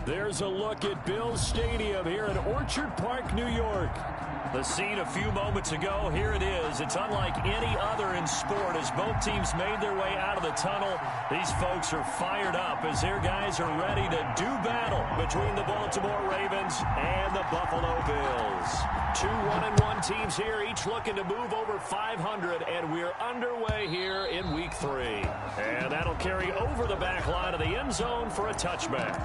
There's a look at Bills Stadium here in Orchard Park, New York. The scene a few moments ago, here it is. It's unlike any other in sport as both teams made their way out of the tunnel. These folks are fired up as their guys are ready to do battle between the Baltimore Ravens and the Buffalo Bills. Two 1-1 teams here, each looking to move over 500, and we're underway here in Week 3. And that'll carry over the back line of the end zone for a touchback.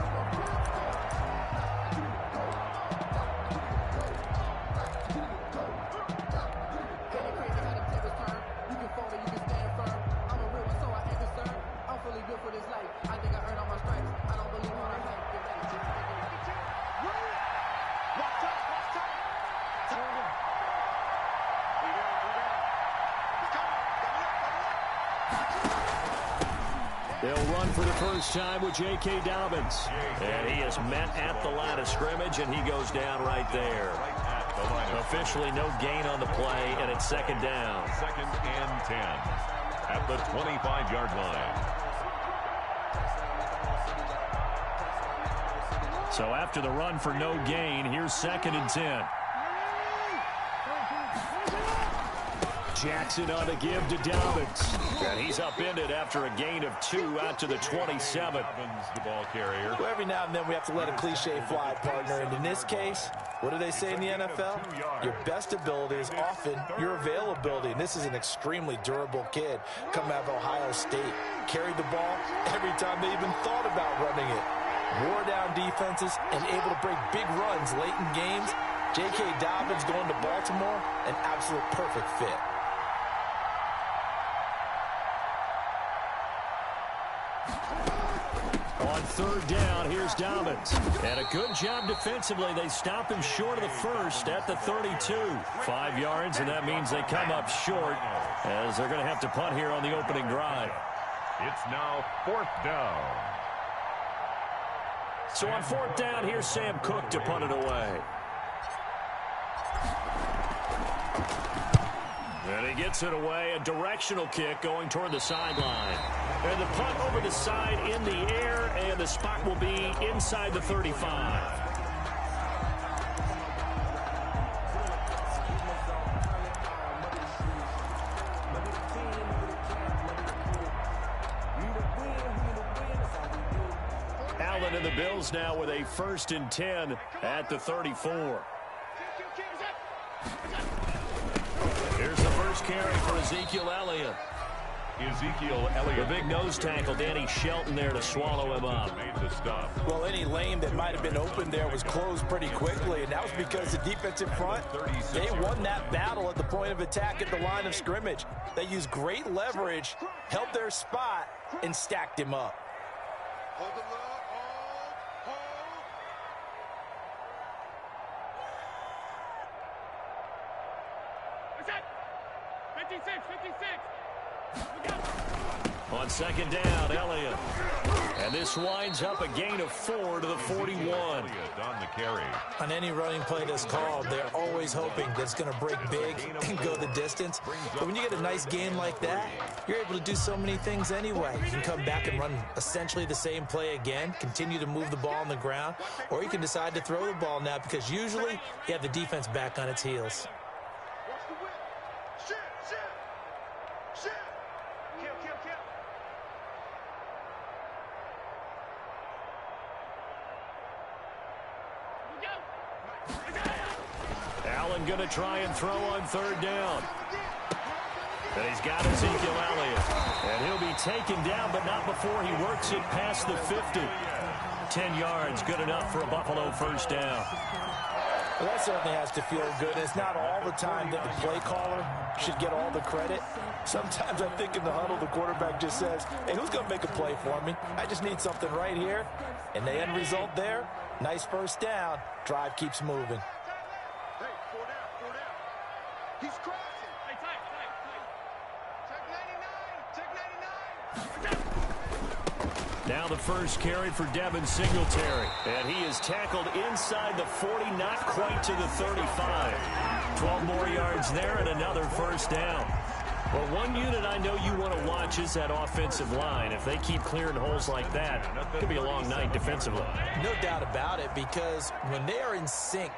They'll run for the first time with J.K. Dobbins. And he is met at the line of scrimmage, and he goes down right there. Officially no gain on the play, and it's second down. Second and 10 at the 25-yard line. So after the run for no gain, here's second and 10. Jackson on the give to Dobbins. And he's upended after a gain of 2 out to the 27. The ball carrier. Well, every now and then we have to let a cliche fly, partner. And in this case, what do they say in the NFL? Your best ability is often your availability. And this is an extremely durable kid coming out of Ohio State. Carried the ball every time they even thought about running it. Wore down defenses and able to break big runs late in games. J.K. Dobbins going to Baltimore, an absolute perfect fit. On third down, here's Dobbins. And a good job defensively. They stop him short of the first at the 32. 5 yards, and that means they come up short as they're going to have to punt here on the opening drive. It's now fourth down. So on fourth down, here's Sam Cook to punt it away. And he gets it away, a directional kick going toward the sideline. And the punt over the side in the air, and the spot will be inside the 35. Allen and the Bills now with a 1st and 10 at the 34. Here's the first carry for Ezekiel Elliott. Ezekiel Elliott. The big nose tackle, Danny Shelton there to swallow him up. Made the stop. Well, any lane that might have been open there was closed pretty quickly, and that was because the defensive front, they won that battle at the point of attack at the line of scrimmage. They used great leverage, held their spot, and stacked him up. Hold the low. Hold. 56. On second down, Elliott. And this winds up a gain of 4 to the 41. On the carry. On any running play that's called, they're always hoping that it's going to break big and go the distance. But when you get a nice game like that, you're able to do so many things anyway. You can come back and run essentially the same play again, continue to move the ball on the ground, or you can decide to throw the ball now because usually you have the defense back on its heels. Allen going to try and throw on third down. And he's got Ezekiel Elliott. And he'll be taken down, but not before he works it past the 50. 10 yards, good enough for a Buffalo first down. Well, that certainly has to feel good. It's not all the time that the play caller should get all the credit. Sometimes I think in the huddle, the quarterback just says, hey, who's going to make a play for me? I just need something right here. And the end result there, nice first down. Drive keeps moving. Hey, 4 down. He's crossing. Hey, tight. Check 99. Now the first carry for Devin Singletary. And he is tackled inside the 40, not quite to the 35. 12 more yards there and another first down. Well, one unit I know you want to watch is that offensive line. If they keep clearing holes like that, it could be a long night defensively. No doubt about it, because when they are in sync,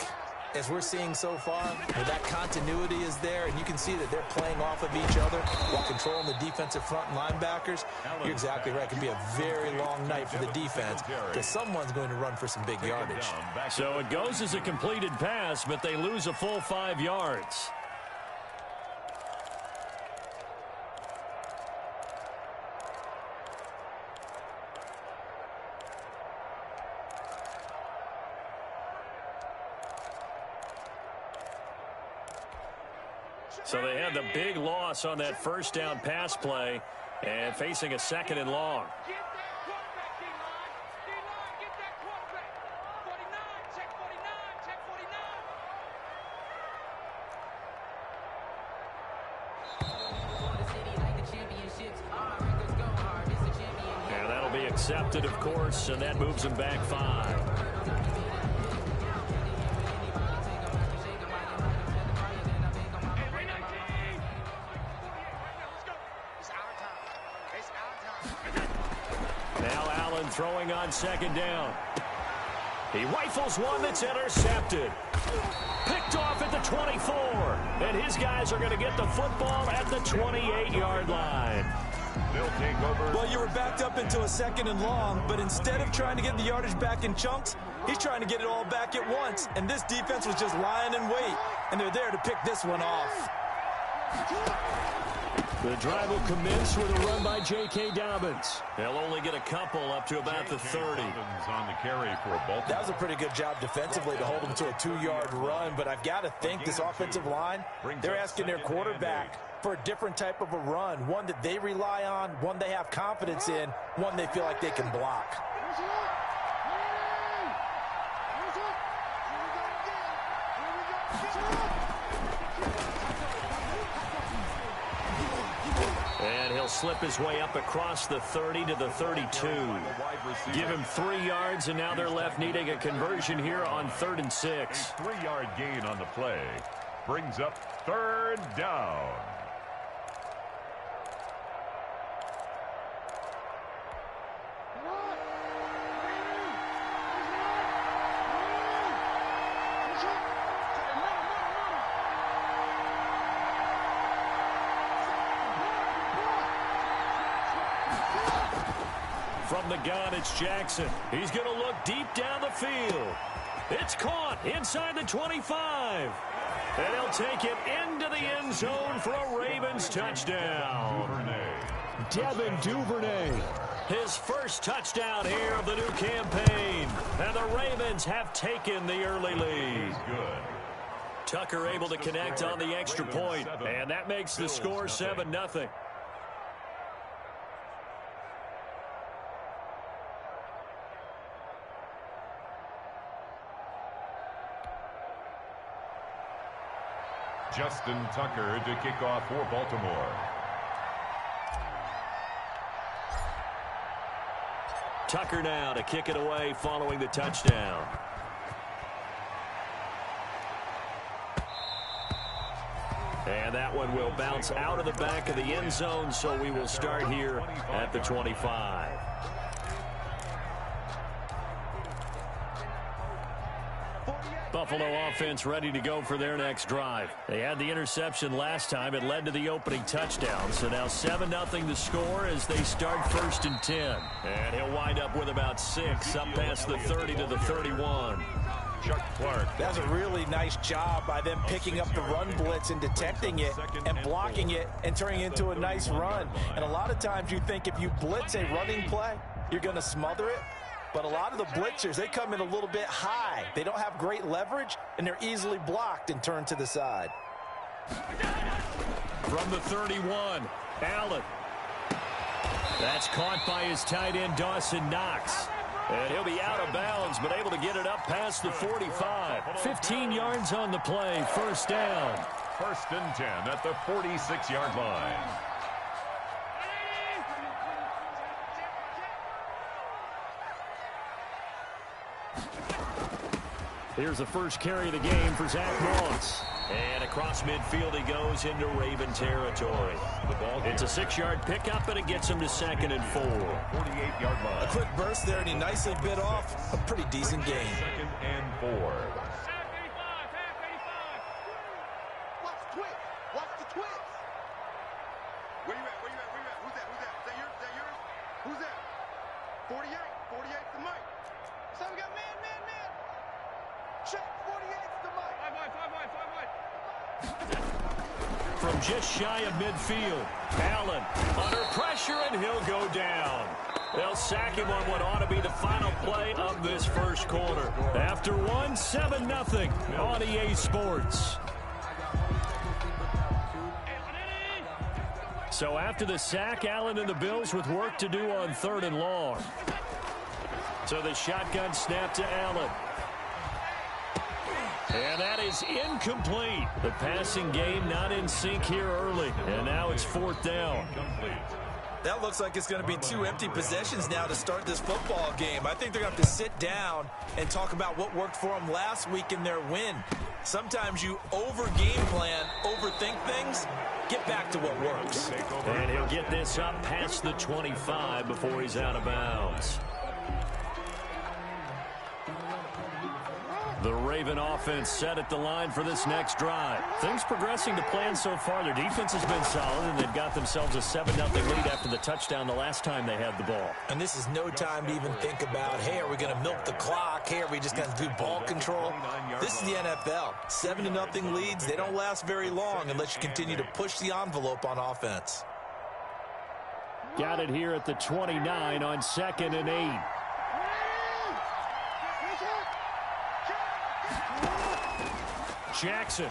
as we're seeing so far, where that continuity is there, and you can see that they're playing off of each other while controlling the defensive front and linebackers, you're exactly right. It can be a very long night for the defense because someone's going to run for some big yardage. So it goes as a completed pass, but they lose a full 5 yards. So they had the big loss on that first down pass play and facing a 2nd and long. Get that quarterback, D-line. D-line, get that quarterback. 49, check 49, check 49. And that'll be accepted, of course, and that moves them back 5. Throwing on 2nd down. He rifles one that's intercepted. Picked off at the 24. And his guys are going to get the football at the 28-yard line. They'll take over. Well, you were backed up into a 2nd and long, but instead of trying to get the yardage back in chunks, he's trying to get it all back at once. And this defense was just lying in wait, and they're there to pick this one off. The drive will commence with a run by J.K. Dobbins. They'll only get a couple up to about the 30. On the carry for Baltimore. That was a pretty good job defensively to hold him to a 2-yard run, but I've got to think this offensive line, they're asking their quarterback for a different type of a run, one that they rely on, one they have confidence in, one they feel like they can block. And he'll slip his way up across the 30 to the 32. Give him 3 yards, and now they're left needing a conversion here on 3rd and 6. A 3-yard gain on the play brings up 3rd down. From the gun, it's Jackson. He's going to look deep down the field. It's caught inside the 25. And he'll take it into the end zone for a Ravens touchdown. Devin Duvernay. His first touchdown here of the new campaign. And the Ravens have taken the early lead. Good. Tucker able to connect on the extra point. And that makes the score 7-0. Justin Tucker to kick off for Baltimore. Tucker now to kick it away following the touchdown. And that one will bounce out of the back of the end zone, so we will start here at the 25. Buffalo offense ready to go for their next drive. They had the interception last time. It led to the opening touchdown. So now 7-0 the score as they start 1st and 10. And he'll wind up with about 6 up past the 30 to the 31. Chuck Clark. That's a really nice job by them picking up the run blitz and detecting it and blocking it and turning it into a nice run. And a lot of times you think if you blitz a running play, you're going to smother it. But a lot of the blitzers, they come in a little bit high. They don't have great leverage, and they're easily blocked and turned to the side. From the 31, Allen. That's caught by his tight end, Dawson Knox. And he'll be out of bounds, but able to get it up past the 45. 15 yards on the play, 1st down. 1st and 10 at the 46-yard line. Here's the first carry of the game for Zach Moss. And across midfield he goes into Raven territory. It's a 6-yard pickup, and it gets him to 2nd and 4. 48-yard line. A quick burst there, and he nicely bit off a pretty decent gain. 2nd and 4. Watch the twist. Watch the twist. Where you at? Where you at? Where you at? Who's that? Who's that? Is that yours? Is that yours? Who's that? 48. 48's the mic. So we got man. Check. 48's the mic. 5 wide. From just shy of midfield, Allen under pressure, and he'll go down. They'll sack him on what ought to be the final play of this first quarter. After 7-0 on EA Sports. So after the sack, Allen and the Bills with work to do on 3rd and long. So the shotgun snap to Allen. And that is incomplete. The passing game not in sync here early. And now it's 4th down. That looks like it's going to be 2 empty possessions now to start this football game. I think they're going to have to sit down and talk about what worked for them last week in their win. Sometimes you over-game plan, overthink things. Get back to what works. And he'll get this up past the 25 before he's out of bounds. The Raven offense set at the line for this next drive. Things progressing to plan so far. Their defense has been solid, and they've got themselves a 7-0 lead after the touchdown the last time they had the ball. And this is no time to even think about, hey, are we going to milk the clock? Hey, are we just going to do ball control? This is the NFL. 7-0 leads, they don't last very long unless you continue to push the envelope on offense. Got it here at the 29 on 2nd and 8. Jackson.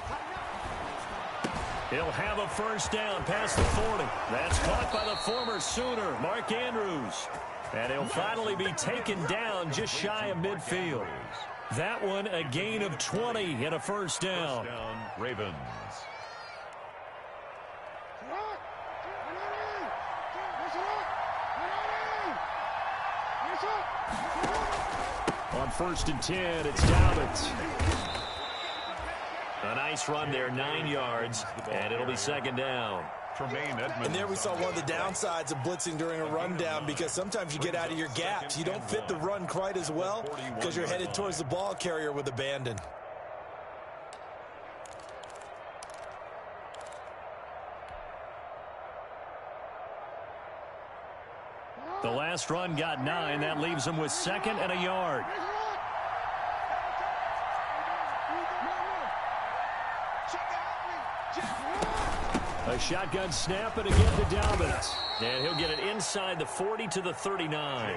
He'll have a first down past the 40. That's caught by the former Sooner, Mark Andrews. And he'll finally be taken down just shy of midfield. That one a gain of 20 and a first down. First down, Ravens. On 1st and 10, it's Dobbins. A nice run there, 9 yards, and it'll be 2nd down. And there we saw one of the downsides of blitzing during a rundown, because sometimes you get out of your gaps. You don't fit the run quite as well because you're headed towards the ball carrier with abandon. The last run got 9. That leaves him with 2nd and a yard. A shotgun snap, and again to Dobbins. And he'll get it inside the 40 to the 39.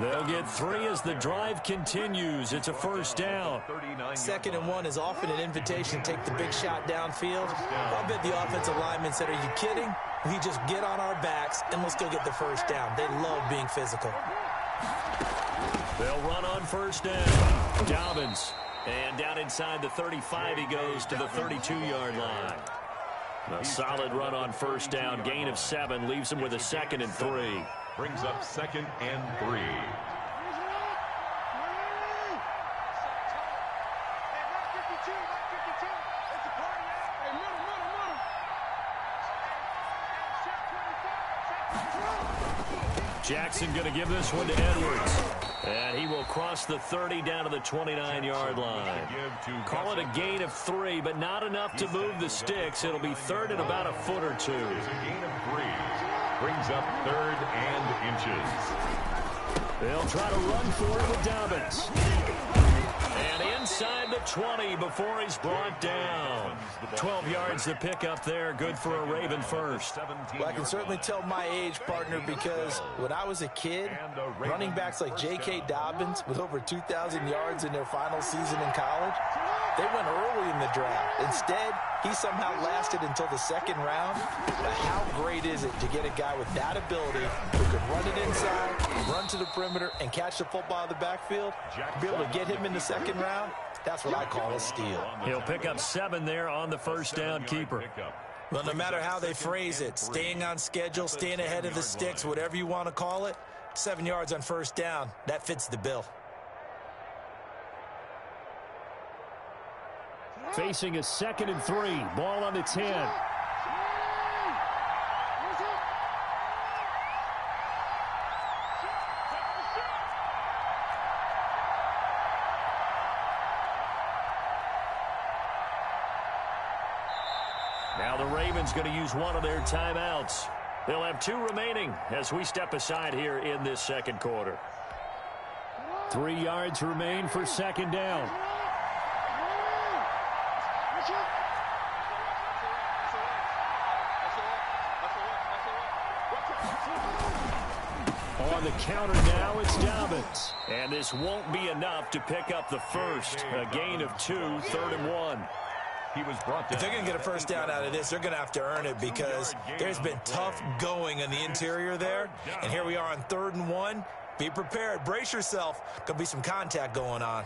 They'll get 3 as the drive continues. It's a first down. 2nd and 1 is often an invitation to take the big shot downfield. I'll bet the offensive lineman said, are you kidding? We just get on our backs and let's go get the first down. They love being physical. They'll run on first down. Dobbins. And down inside the 35 he goes to the 32-yard line. A solid run on first down. Gain of 7 leaves him with a 2nd and 3. Brings up 2nd and 3. Jackson going to give this one to Edwards. And he will cross the 30 down to the 29-yard line. Call it a gain of 3, but not enough to move the sticks. It'll be 3rd and about a foot or 2. A gain of 3. Brings up 3rd and inches. They'll try to run for it with Dobbins. And inside the 20 before he's brought down. 12 yards to pick up there. Good for a Raven first. Well, I can certainly tell my age, partner, because when I was a kid, running backs like J.K. Dobbins with over 2,000 yards in their final season in college, they went early in the draft. Instead, he somehow lasted until the 2nd round. But how great is it to get a guy with that ability who can run it inside, run to the perimeter, and catch the football in the backfield? Be able to get him in the 2nd round? That's what I call a steal. He'll pick up 7 there on the first down keeper. Well, no matter how they phrase it, staying on schedule, staying ahead of the sticks, whatever you want to call it, 7 yards on first down, that fits the bill. Facing a 2nd and 3. Ball on the 10. Now the Ravens going to use one of their timeouts. They'll have 2 remaining as we step aside here in this second quarter. 3 yards remain for 2nd down. On the counter now, it's Dobbins. And this won't be enough to pick up the first. A gain of 2, 3rd and 1. He was brought down. If they're going to get a first down out of this, they're going to have to earn it because there's been tough going in the interior there. And here we are on 3rd and 1. Be prepared. Brace yourself. Could be some contact going on.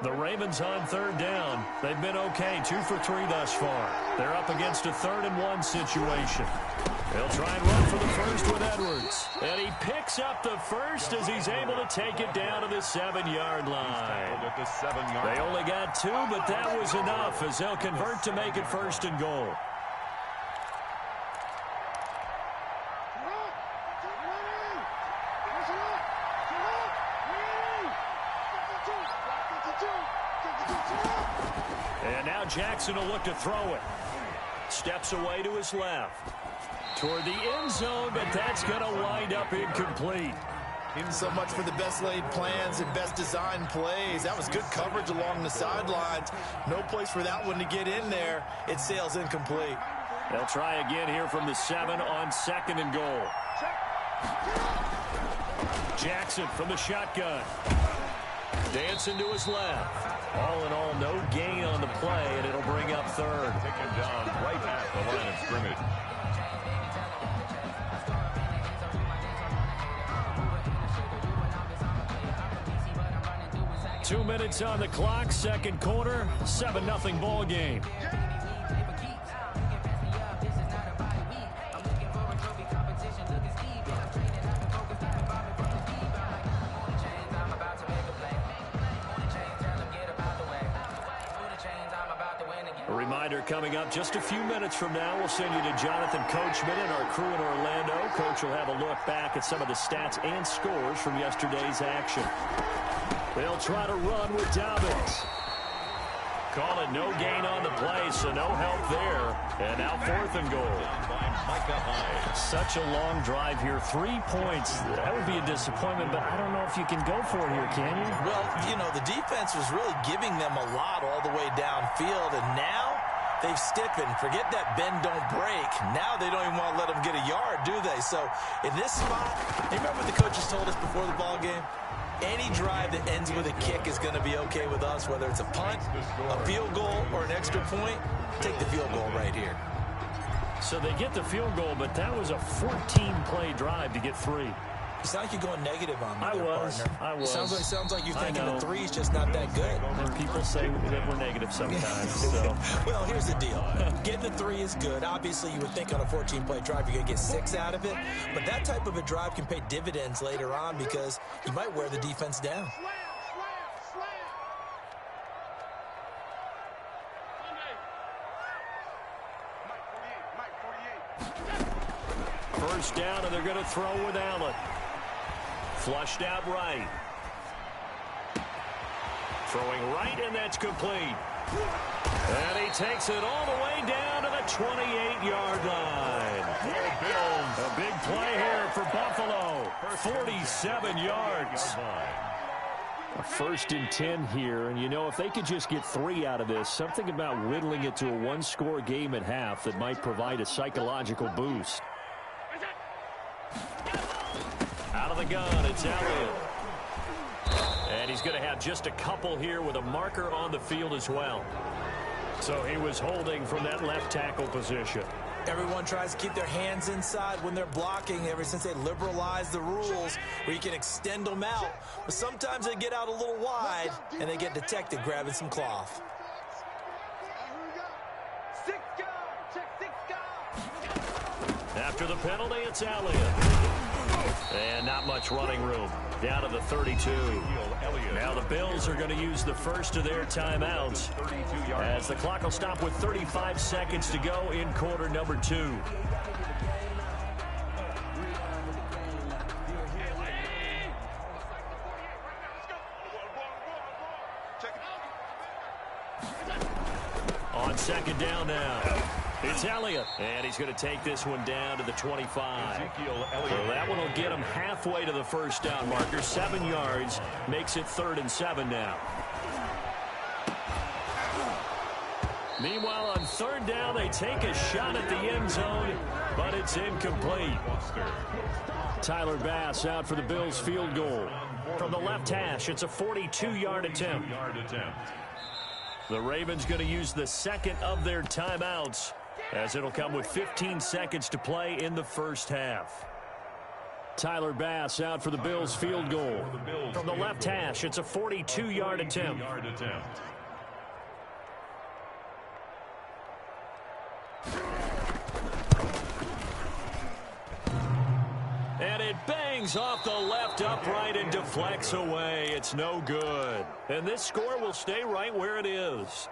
The Ravens on 3rd down. They've been okay. 2 for 3 thus far. They're up against a 3rd and 1 situation. They'll try and run for the first with Edwards. And he picks up the first as he's able to take it down to the 7-yard line. They only got 2, but that was enough as they'll convert to make it 1st and goal. And now Jackson will look to throw it. Steps away to his left. Toward the end zone, but that's going to wind up incomplete. So much for the best laid plans and best designed plays. That was good coverage along the sidelines. No place for that one to get in there. It sails incomplete. They'll try again here from the 7 on 2nd and goal. Jackson from the shotgun. Dancing to his left. All in all, no gain on the play, and it'll bring up 3rd. Taken down right at the line of scrimmage. Two minutes on the clock, second quarter, 7-0 ball game. A reminder coming up just a few minutes from now, we'll send you to Jonathan Coachman and our crew in Orlando. Coach will have a look back at some of the stats and scores from yesterday's action. They'll try to run with Dobbins. Call it no gain on the play, so no help there. And now 4th and goal. Such a long drive here. 3 points. That would be a disappointment, but I don't know if you can go for it here, can you? Well, you know, the defense was really giving them a lot all the way downfield, and now they've stiffened. Forget that bend, don't break. Now they don't even want to let them get a yard, do they? So in this spot, you remember what the coaches told us before the ball game? Any drive that ends with a kick is going to be okay with us, whether it's a punt, a field goal, or an extra point. Take the field goal right here. So they get the field goal, but that was a 14-play drive to get 3. You sound like you're going negative on me there, partner. I was. Sounds like you're thinking the 3 is just not that good. And people say that we're negative sometimes. So. Well, here's the deal. Getting the 3 is good. Obviously, you would think on a 14-play drive you're going to get 6 out of it. But that type of a drive can pay dividends later on because you might wear the defense down. First down, and they're going to throw with Allen. Flushed out right. Throwing right, and that's complete. And he takes it all the way down to the 28-yard line. A big play here for Buffalo. 47 yards. A 1st and 10 here, and you know, if they could just get 3 out of this, something about whittling it to a 1-score game at half that might provide a psychological boost. Out of the gun, it's Elliott. And he's going to have just a couple here with a marker on the field as well. So he was holding from that left tackle position. Everyone tries to keep their hands inside when they're blocking ever since they liberalized the rules where you can extend them out. But sometimes they get out a little wide and they get detected grabbing some cloth. Check 6 guard. After the penalty, it's Elliott. And not much running room. Down to the 32. Now the Bills are going to use the first of their timeouts as the clock will stop with 35 seconds to go in quarter number 2. On second down now, it's Elliott, and he's going to take this one down to the 25. So that one will get him halfway to the first down marker. 7 yards, makes it 3rd and 7 now. Meanwhile, on 3rd down, they take a shot at the end zone, but it's incomplete. Tyler Bass out for the Bills field goal. From the left hash, it's a 42-yard attempt. The Ravens going to use the second of their timeouts as it'll come with 15 seconds to play in the first half. Tyler Bass out for the Bills field goal. From the left hash, it's a 42-yard attempt. And it bangs off the left upright and deflects away. It's no good. And this score will stay right where it is.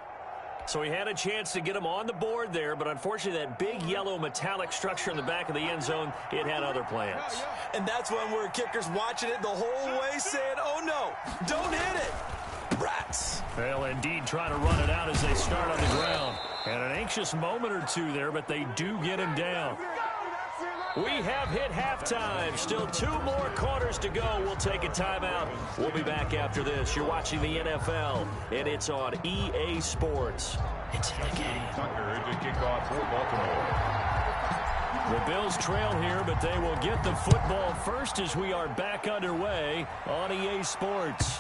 So he had a chance to get him on the board there, but unfortunately that big yellow metallic structure in the back of the end zone, it had other plans. And that's when we're kickers watching it the whole way saying, oh no, don't hit it. Rats. They'll indeed try to run it out as they start on the ground. And an anxious moment or two there, but they do get him down. We have hit halftime. Still 2 more quarters to go. We'll take a timeout. We'll be back after this. You're watching the NFL, and it's on EA Sports. It's in the game. Tucker to kick off for Baltimore. The Bills trail here, but they will get the football first as we are back underway on EA Sports.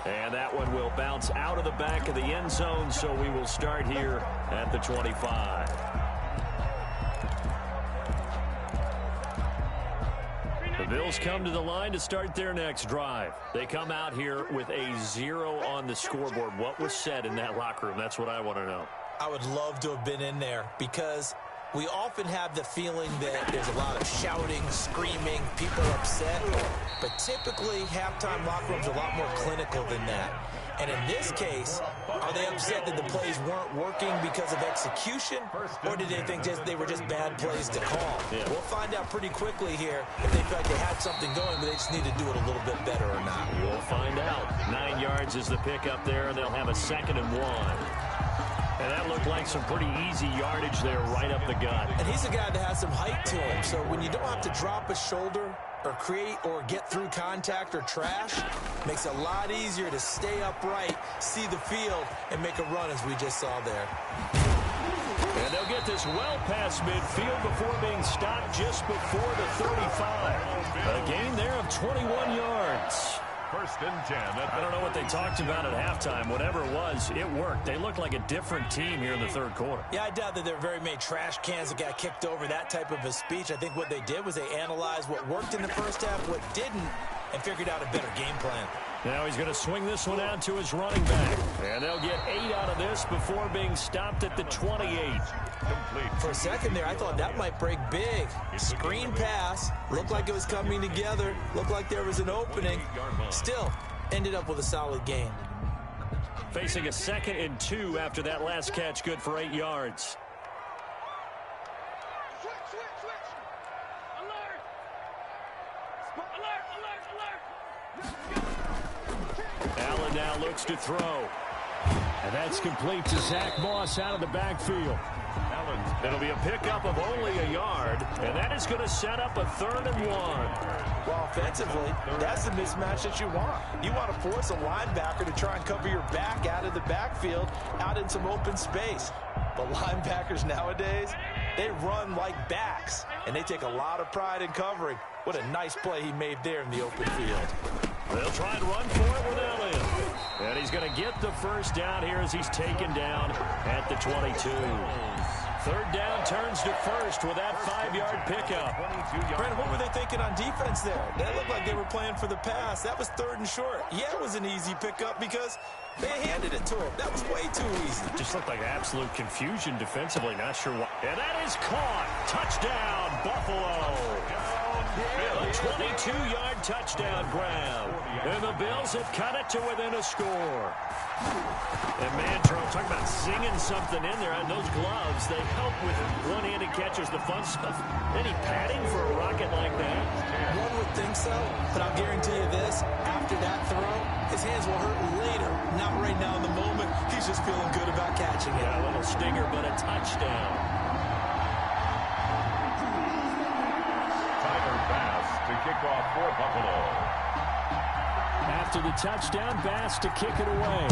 And that one will bounce out of the back of the end zone, so we will start here at the 25. The Bills come to the line to start their next drive. They come out here with a 0 on the scoreboard. What was said in that locker room? That's what I want to know. I would love to have been in there because we often have the feeling that there's a lot of shouting, screaming, people upset. But typically, halftime locker rooms are a lot more clinical than that. And in this case, are they upset that the plays weren't working because of execution? Or did they think they were just bad plays to call? Yeah. We'll find out pretty quickly here if they felt like they had something going, but they just need to do it a little bit better or not. We'll find out. 9 yards is the pickup there, and they'll have a 2nd and 1. And that looked like some pretty easy yardage there right up the gut. And he's a guy that has some height to him, so when you don't have to drop a shoulder or create or get through contact or trash, makes it a lot easier to stay upright, see the field, and make a run as we just saw there. And they'll get this well past midfield before being stopped just before the 35. A gain there of 21 yards. 1st and 10. I don't know what they talked about at halftime. Whatever it was, it worked. They looked like a different team here in the 3rd quarter. Yeah, I doubt that there were very many trash cans that got kicked over, that type of a speech. I think what they did was they analyzed what worked in the first half, what didn't, and figured out a better game plan. Now he's going to swing this one out to his running back. And they'll get 8 out of this before being stopped at the 28. Complete. For a second there, I thought that might break big. Screen pass. Looked like it was coming together. Looked like there was an opening. Still, ended up with a solid gain. Facing a 2nd and 2 after that last catch, good for 8 yards. Switch. Alert. Allen now looks to throw. And that's complete to Zach Moss out of the backfield. It'll be a pickup of only a yard, and that is going to set up a 3rd and 1. Well, offensively, that's the mismatch that you want. You want to force a linebacker to try and cover your back out of the backfield, out in some open space. But linebackers nowadays, they run like backs, and they take a lot of pride in covering. What a nice play he made there in the open field. They'll try and run for it with Elliott. And he's going to get the first down here as he's taken down at the 22. 3rd down turns to 1st with that 5-yard pickup. Brandon, what were they thinking on defense there? That looked like they were playing for the pass. That was 3rd and short. Yeah, it was an easy pickup because they handed it to him. That was way too easy. Just looked like absolute confusion defensively. Not sure why. And that is caught. Touchdown, Buffalo. A 22-yard touchdown grab. And the Bills have cut it to within a score. And Mantrow, talking about singing something in there. And those gloves, they help with one-handed catches, the fun stuff. Any padding for a rocket like that? One would think so, but I'll guarantee you this. After that throw, his hands will hurt later. Not right now in the moment. He's just feeling good about catching it. Yeah, a little stinger, but a touchdown. Tyler Bass to kick off for Buffalo. After the touchdown, Bass to kick it away.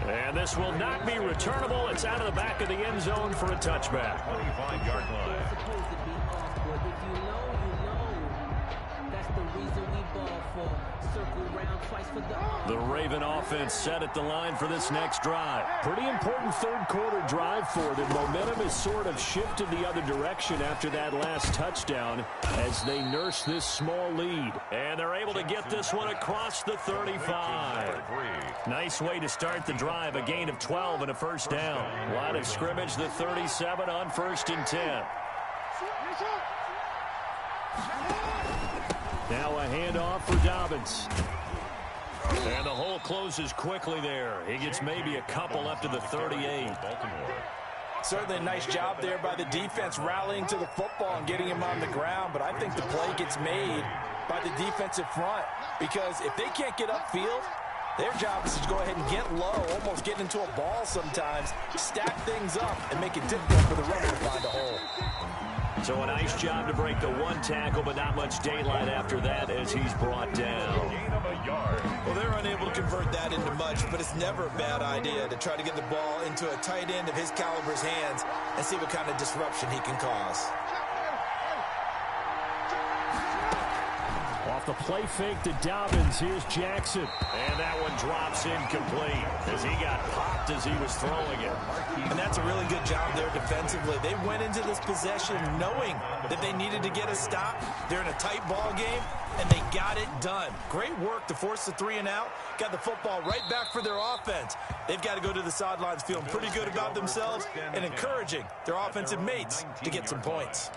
And this will not be returnable. It's out of the back of the end zone for a touchback. 25-yard line. The Raven offense set at the line for this next drive. Pretty important third-quarter drive for them. Momentum has sort of shifted the other direction after that last touchdown as they nurse this small lead. And they're able to get this one across the 35. Nice way to start the drive. A gain of 12 and a first down. Line of scrimmage, the 37 on 1st and 10. Now a handoff for Dobbins. And the hole closes quickly there. He gets maybe a couple up to the 38. Certainly a nice job there by the defense rallying to the football and getting him on the ground, but I think the play gets made by the defensive front because if they can't get upfield, their job is to go ahead and get low, almost get into a ball sometimes, stack things up, and make it difficult for the runner to find a hole. So a nice job to break the one tackle, but not much daylight after that as he's brought down. Well, they're unable to convert that into much, but it's never a bad idea to try to get the ball into a tight end of his caliber's hands and see what kind of disruption he can cause. Off the play fake to Dobbins, here's Jackson. And that one drops incomplete as he got popped as he was throwing it. And that's a really good job there defensively. They went into this possession knowing that they needed to get a stop. They're in a tight ball game, and they got it done. Great work to force the 3 and out. Got the football right back for their offense. They've got to go to the sidelines feeling pretty good about themselves and encouraging their offensive mates to get some points.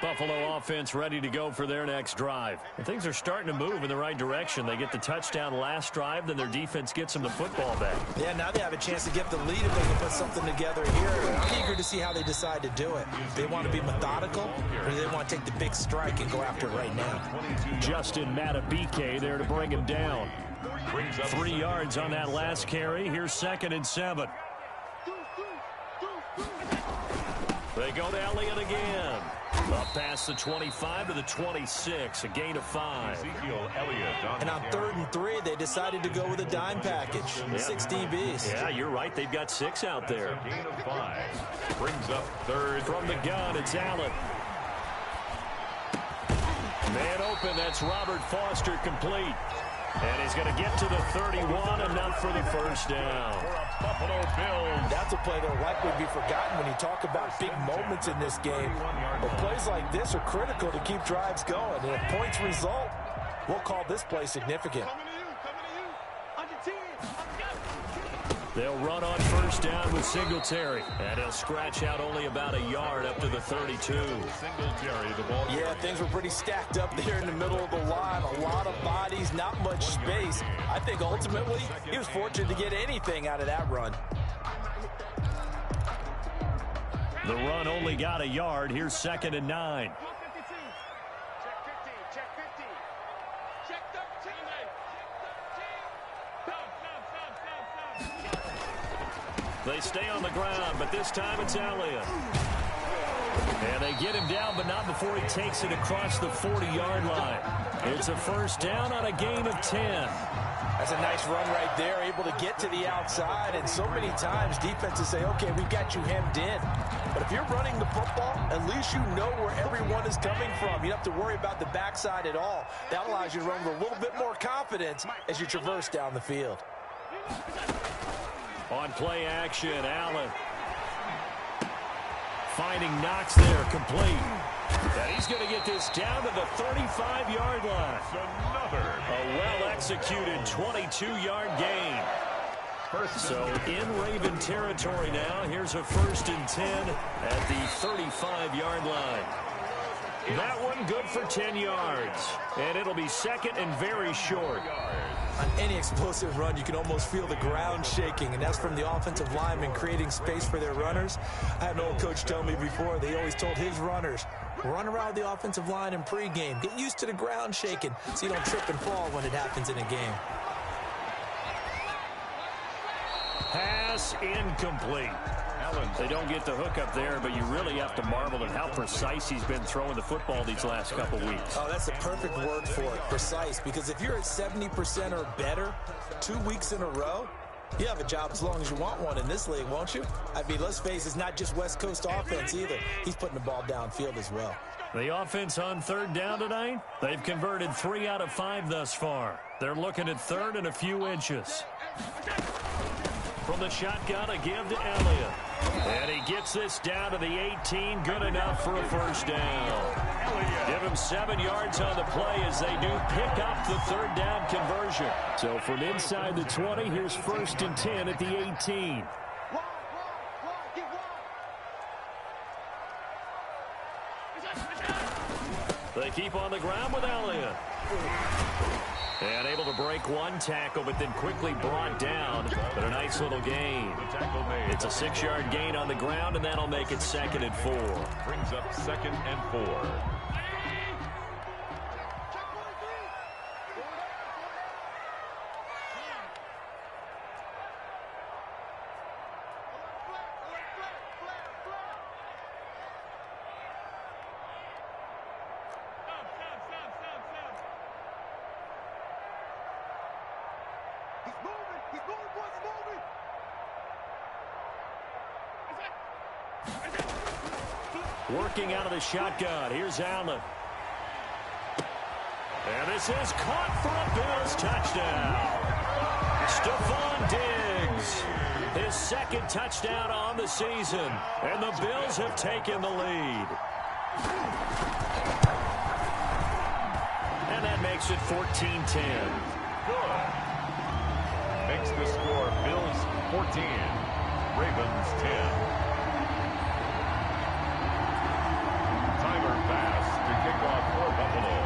Buffalo offense ready to go for their next drive. And things are starting to move in the right direction. They get the touchdown last drive, then their defense gets them the football back. Yeah, now they have a chance to get the lead if they can put something together here. I'm eager to see how they decide to do it. Do they want to be methodical, or do they want to take the big strike and go after it right now? Justin Matabike there to bring him down. 3 yards on that last carry. Here's 2nd and 7. They go to Elliott again. Up past the 25 to the 26, a gain of 5. Ezekiel Elliott. And on 3rd and 3, they decided to go with a dime package. 6 DBs. Yeah, you're right. They've got 6 out there. Gain of 5. Brings up 3rd. From the gun, it's Allen. Man open, that's Robert Foster complete. And he's going to get to the 31, enough for the first down. Buffalo Bills. That's a play that will likely be forgotten when you talk about big moments in this game. But plays like this are critical to keep drives going. And if points result, we'll call this play significant. They'll run on first down with Singletary. And he'll scratch out only about a yard up to the 32. Singletary, the ball. Yeah, things were pretty stacked up there in the middle of the line. A lot of bodies, not much space. I think ultimately he was fortunate to get anything out of that run. The run only got a yard. Here's 2nd and 9. They stay on the ground, but this time it's Elliott. And they get him down, but not before he takes it across the 40-yard line. It's a first down on a gain of 10. That's a nice run right there, able to get to the outside. And so many times defenses say, okay, we've got you hemmed in. But if you're running the football, at least you know where everyone is coming from. You don't have to worry about the backside at all. That allows you to run with a little bit more confidence as you traverse down the field. On play action, Allen. Finding Knox there, complete. And he's going to get this down to the 35-yard line. Another. A well-executed 22-yard gain. So in Raven territory now, here's a 1st and 10 at the 35-yard line. That one good for 10 yards. And it'll be 2nd and very short. On any explosive run, you can almost feel the ground shaking, and that's from the offensive linemen creating space for their runners. I had an old coach tell me before, they always told his runners, run around the offensive line in pregame. Get used to the ground shaking so you don't trip and fall when it happens in a game. Pass incomplete. They don't get the hook up there, but you really have to marvel at how precise he's been throwing the football these last couple weeks. Oh, that's the perfect word for it, precise, because if you're at 70% or better 2 weeks in a row, you have a job as long as you want one in this league, won't you? I mean, let's face it, it's not just West Coast offense either. He's putting the ball downfield as well. The offense on 3rd down tonight, they've converted 3 out of 5 thus far. They're looking at 3rd and a few inches. From the shotgun, a give to Elliott. And he gets this down to the 18, good enough for a 1st down. Give him 7 yards on the play as they do pick up the 3rd down conversion. So from inside the 20, here's 1st and 10 at the 18. They keep on the ground with Elliott. And able to break one tackle, but then quickly brought down. But a nice little gain. It's a 6-yard gain on the ground, and that'll make it 2nd and 4. Brings up 2nd and 4. Working out of the shotgun. Here's Allen. And this is caught for a Bills touchdown. Stephon Diggs. His 2nd touchdown on the season. And the Bills have taken the lead. And that makes it 14-10. Good. Makes the score Bills 14, Ravens 10. Bass to kick off for Buffalo.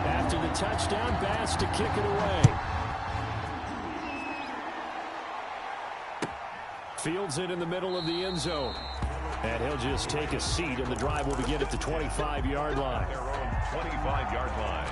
After the touchdown, Bass to kick it away. Fields it in the middle of the end zone. And he'll just take a seat, and the drive will begin at the 25-yard line. Their own 25-yard line.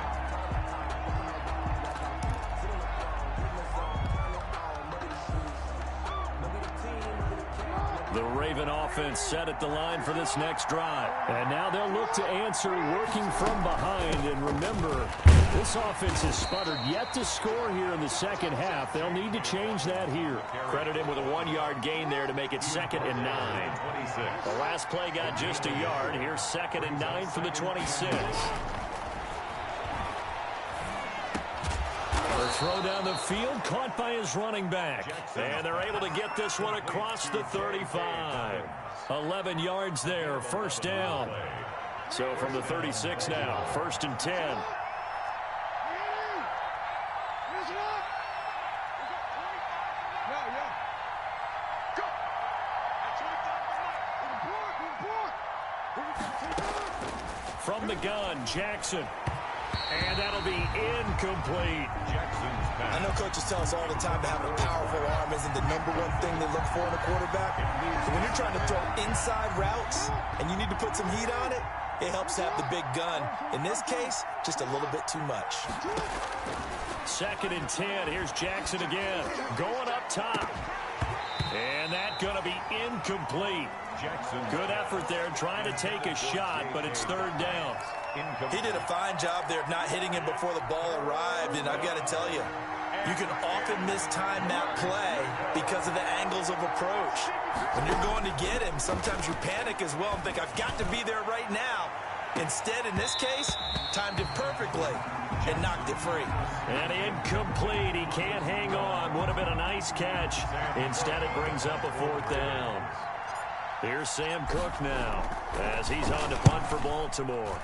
The Raven offense set at the line for this next drive. And now they'll look to answer working from behind. And remember, this offense has sputtered yet to score here in the 2nd half. They'll need to change that here. Credit him with a 1-yard gain there to make it 2nd and 9. 26. The last play got just a yard. Here's 2nd and 9 for the 26. Throw down the field, caught by his running back. And they're able to get this one across the 35. 11 yards there, 1st down. So from the 36 now, 1st and 10. From the gun, Jackson. And that'll be incomplete. Jackson's pass. I know coaches tell us all the time that having a powerful arm isn't the #1 thing they look for in a quarterback. But when you're trying to throw inside routes and you need to put some heat on it, it helps to have the big gun. In this case, just a little bit too much. 2nd and 10. Here's Jackson again. Going up top. And that's going to be incomplete. Jackson. Good effort there trying to take a shot, but it's 3rd down. He did a fine job there of not hitting him before the ball arrived, and I've got to tell you, you can often mistime that play because of the angles of approach. When you're going to get him, sometimes you panic as well and think, I've got to be there right now. Instead, in this case, timed it perfectly and knocked it free. And incomplete. He can't hang on. Would have been a nice catch. Instead, it brings up a 4th down. Here's Sam Cook now as he's on to punt for Baltimore.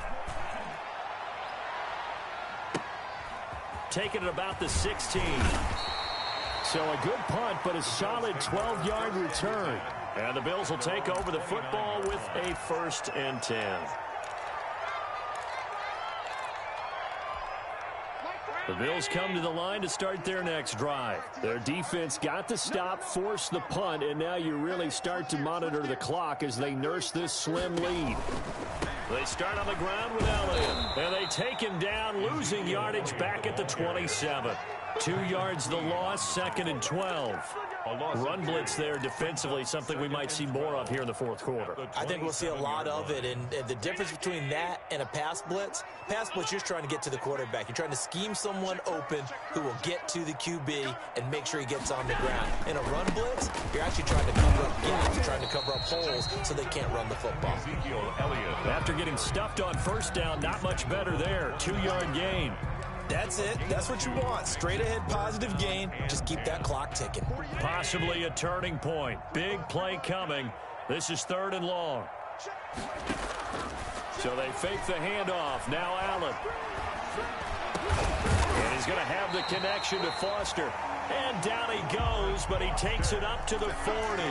Taking it about the 16. So a good punt, but a solid 12-yard return. And the Bills will take over the football with a 1st and 10. The Bills come to the line to start their next drive. Their defense got the stop, forced the punt, and now you really start to monitor the clock as they nurse this slim lead. They start on the ground with Elliott, and they take him down, losing yardage back at the 27. 2 yards the loss, 2nd and 12. Run blitz there defensively, something we might see more of here in the 4th quarter. I think we'll see a lot of it, and the difference between that and a pass blitz, you're trying to get to the quarterback. You're trying to scheme someone open who will get to the QB and make sure he gets on the ground. In a run blitz, you're actually trying to cover up gaps, you're trying to cover up holes so they can't run the football. After getting stuffed on 1st down, not much better there. 2-yard gain. That's it. That's what you want. Straight ahead positive gain. Just keep that clock ticking. Possibly a turning point. Big play coming. This is 3rd and long. So they fake the handoff. Now Allen. And he's going to have the connection to Foster. And down he goes, but he takes it up to the 40.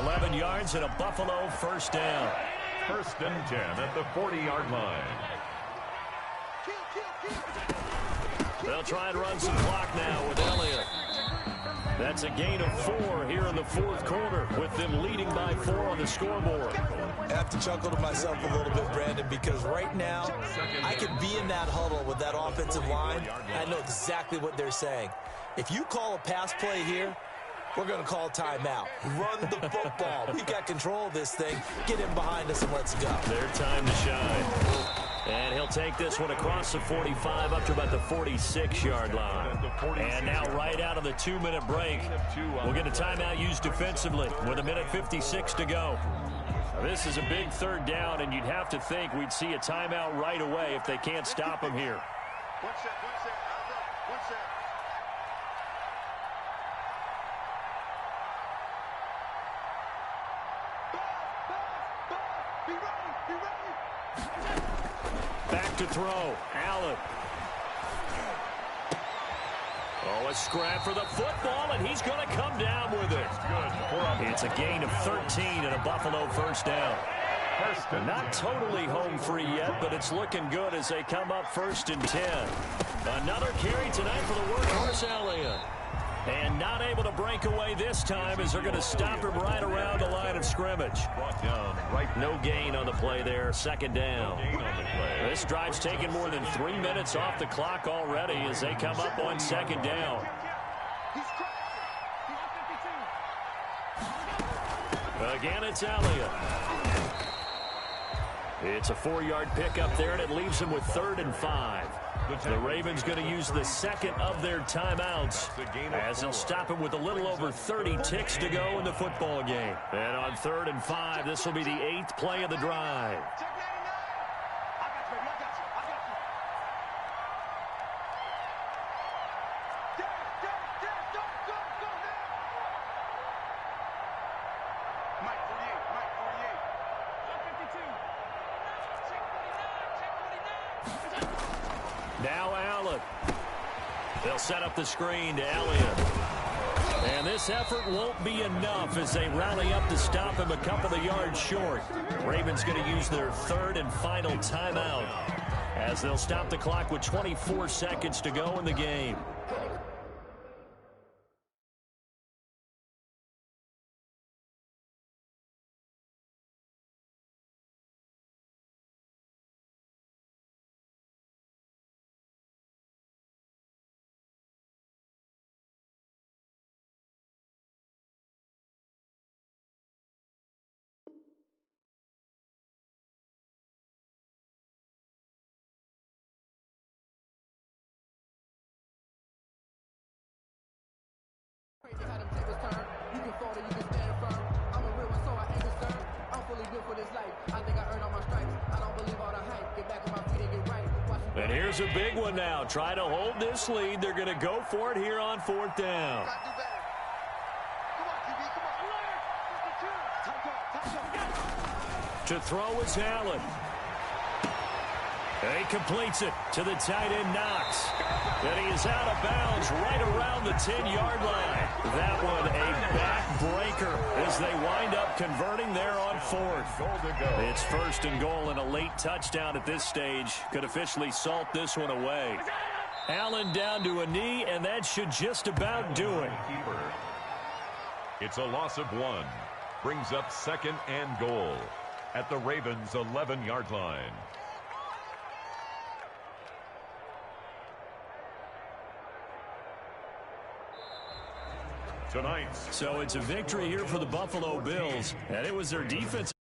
11 yards and a Buffalo 1st down. 1st and 10 at the 40-yard line. They'll try and run some clock now with Elliott. That's a gain of 4 here in the 4th quarter, with them leading by 4 on the scoreboard. I have to chuckle to myself a little bit, Brandon, because right now I could be in that huddle with that offensive line. I know exactly what they're saying. If you call a pass play here, we're going to call timeout. Run the football. We got control of this thing. Get in behind us and let's go. Their time to shine. And he'll take this one across the 45 up to about the 46-yard line. And now right out of the 2-minute break, we'll get a timeout used defensively with 1:56 to go. This is a big 3rd down, and you'd have to think we'd see a timeout right away if they can't stop him here. One set. One set. Be ready. Back to throw. Allen. Oh, a scrap for the football, and he's going to come down with it. It's a gain of 13 and a Buffalo 1st down. Not totally home free yet, but it's looking good as they come up 1st and 10. Another carry tonight for the workhorse Elliott. And not able to break away this time as they're going to stop him right around the line of scrimmage. No gain on the play there. 2nd down. This drive's taken more than 3 minutes off the clock already as they come up on 2nd down. Again, it's Elliott. It's a 4-yard pickup there, and it leaves them with 3rd and 5. The Ravens going to use the 2nd of their timeouts as they'll stop him with a little over 30 ticks to go in the football game. And on 3rd and 5, this will be the 8th play of the drive. Now Allen. They'll set up the screen to Elliott. And this effort won't be enough as they rally up to stop him a couple of yards short. Ravens going to use their 3rd and final timeout as they'll stop the clock with 24 seconds to go in the game. Crazy how them tables turn. You can fall or you can stand firm. I'm a real one, so I ain't concerned. I'm fully built for this life. I think I earned all my stripes. I don't believe all the hype. Get back on my feet and get right. And here's a big one now. Try to hold this lead. They're going to go for it here on 4th down. To throw is Allen. He completes it to the tight end, Knox. And he is out of bounds right around the 10-yard line. That one a backbreaker as they wind up converting there on fourth. It's first and goal and a late touchdown at this stage. Could officially salt this one away. Allen down to a knee, and that should just about do it. It's a loss of 1. Brings up second and goal at the Ravens' 11-yard line. So it's a victory here for the Buffalo Bills, and it was their defense